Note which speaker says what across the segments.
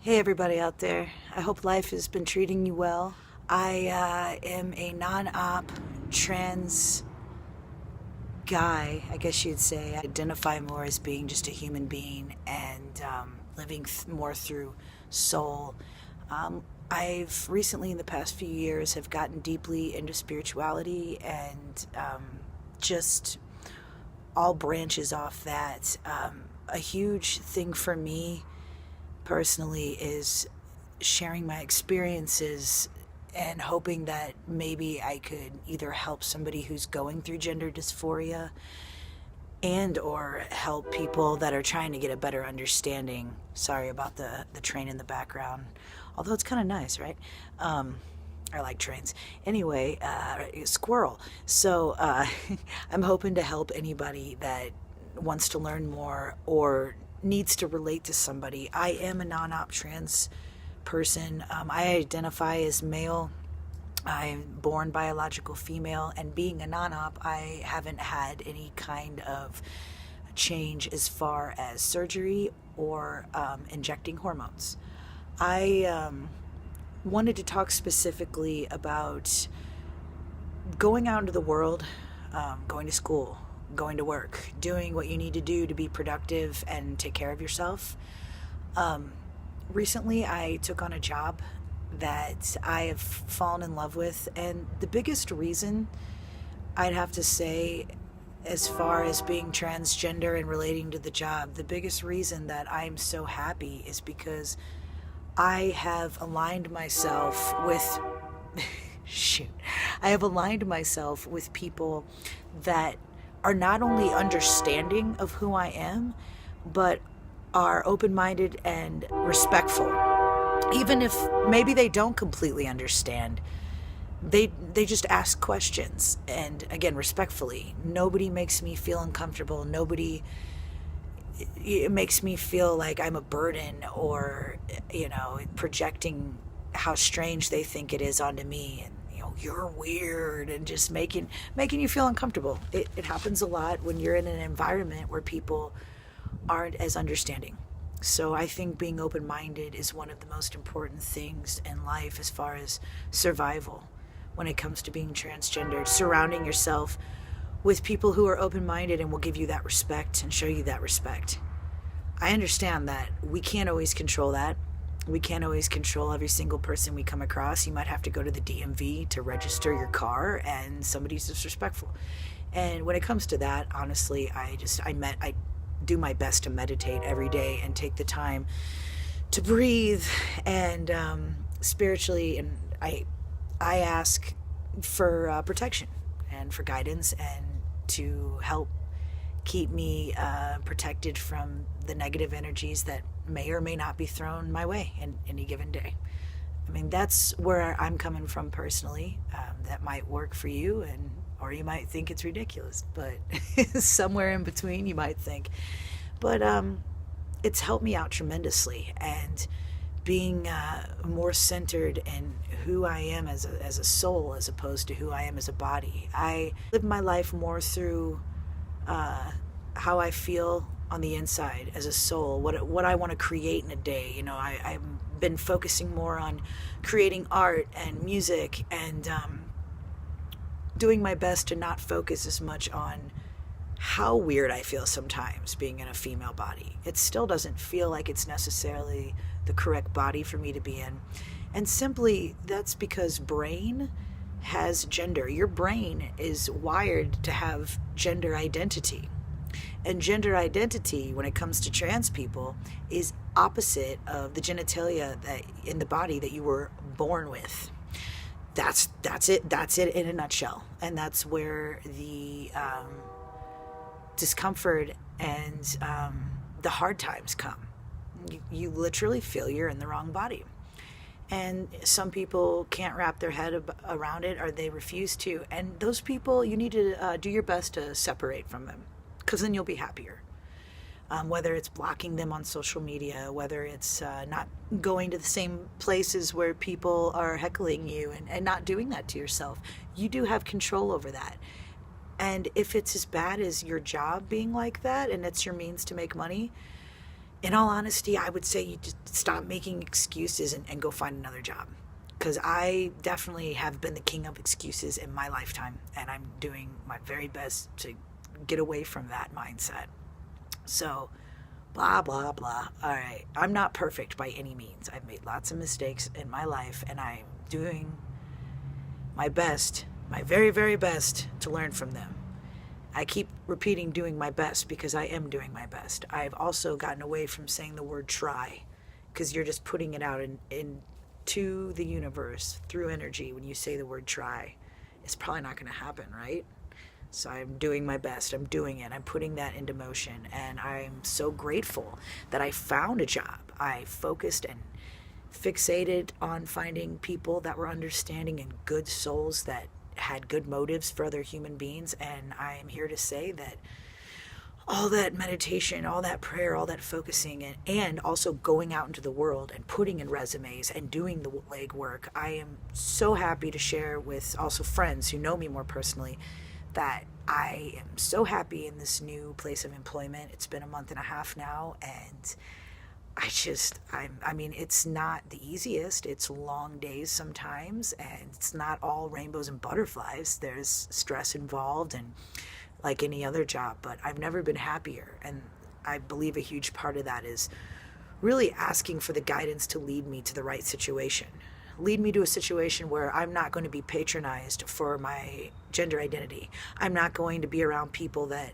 Speaker 1: Hey, everybody out there. I hope life has been treating you well. I am a non op trans guy, I guess you'd say. I identify more as being just a human being and living more through soul. I've recently, in the past few years, have gotten deeply into spirituality and just all branches off that. A huge thing for me personally is sharing my experiences and hoping that maybe I could either help somebody who's going through gender dysphoria and or help people that are trying to get a better understanding. Sorry about the train in the background, although it's kind of nice, right? I like trains. Anyway, squirrel. So I'm hoping to help anybody that wants to learn more or needs to relate to somebody. I am a non-op trans person. I identify as male. I'm born biological female, and being a non-op, I haven't had any kind of change as far as surgery or injecting hormones. I wanted to talk specifically about going out into the world, going to school, going to work, doing what you need to do to be productive and take care of yourself. Recently, I took on a job that I have fallen in love with, and the biggest reason I'd have to say, as far as being transgender and relating to the job, the biggest reason that I'm so happy is because I have aligned myself with shoot. I have aligned myself with people that are not only understanding of who I am, but are open-minded and respectful. Even if maybe they don't completely understand, they just ask questions, and again, respectfully. Nobody makes me feel uncomfortable. Nobody it makes me feel like I'm a burden or, projecting how strange they think it is onto me, and you're weird, and just making you feel uncomfortable. It happens a lot when you're in an environment where people aren't as understanding. So I think being open-minded is one of the most important things in life as far as survival when it comes to being transgendered. Surrounding yourself with people who are open-minded and will give you that respect and show you that respect. I understand that we can't always control that. We can't always control every single person we come across. You might have to go to the DMV to register your car and somebody's disrespectful. And when it comes to that, honestly, I do my best to meditate every day and take the time to breathe and spiritually, and I ask for protection and for guidance and to help keep me protected from the negative energies that may or may not be thrown my way in any given day. I mean, that's where I'm coming from personally. That might work for you, or you might think it's ridiculous, but somewhere in between you might think. But it's helped me out tremendously, and being more centered in who I am as a soul as opposed to who I am as a body. I live my life more through how I feel on the inside as a soul, what I want to create in a day. I've been focusing more on creating art and music, and doing my best to not focus as much on how weird I feel sometimes being in a female body. It still doesn't feel like it's necessarily the correct body for me to be in. And simply that's because brain has gender. Your brain is wired to have gender identity. And gender identity, when it comes to trans people, is opposite of the genitalia that in the body that you were born with. That's it in a nutshell. And that's where the discomfort and the hard times come. You literally feel you're in the wrong body. And some people can't wrap their head around it, or they refuse to. And those people, you need to do your best to separate from them, because then you'll be happier. Whether it's blocking them on social media, whether it's not going to the same places where people are heckling you, and not doing that to yourself. You do have control over that. And if it's as bad as your job being like that and it's your means to make money, in all honesty, I would say you just stop making excuses and go find another job. Because I definitely have been the king of excuses in my lifetime, and I'm doing my very best to get away from that mindset. So, blah, blah, blah. All right. I'm not perfect by any means. I've made lots of mistakes in my life, and I'm doing my best, my very, very best to learn from them. I keep repeating doing my best because I am doing my best. I've also gotten away from saying the word try because you're just putting it out into the universe through energy. When you say the word try, it's probably not going to happen, right? So I'm doing my best. I'm doing it. I'm putting that into motion. And I'm so grateful that I found a job. I focused and fixated on finding people that were understanding and good souls that had good motives for other human beings. And I am here to say that all that meditation, all that prayer, all that focusing, and also going out into the world and putting in resumes and doing the legwork, I am so happy to share with also friends who know me more personally that I am so happy in this new place of employment. It's been a month and a half now, and I mean, it's not the easiest. It's long days sometimes, and it's not all rainbows and butterflies. There's stress involved, and like any other job, but I've never been happier. And I believe a huge part of that is really asking for the guidance to lead me to the right situation. Lead me to a situation where I'm not going to be patronized for my gender identity. I'm not going to be around people that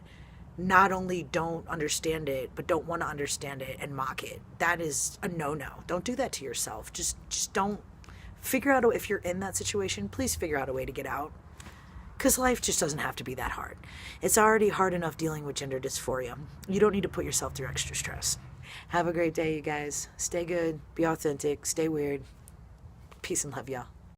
Speaker 1: not only don't understand it, but don't want to understand it and mock it. That is a no-no. Don't do that to yourself. Just don't. Figure out, if you're in that situation, please figure out a way to get out. Because life just doesn't have to be that hard. It's already hard enough dealing with gender dysphoria. You don't need to put yourself through extra stress. Have a great day, you guys. Stay good, be authentic, stay weird. Peace and love, y'all.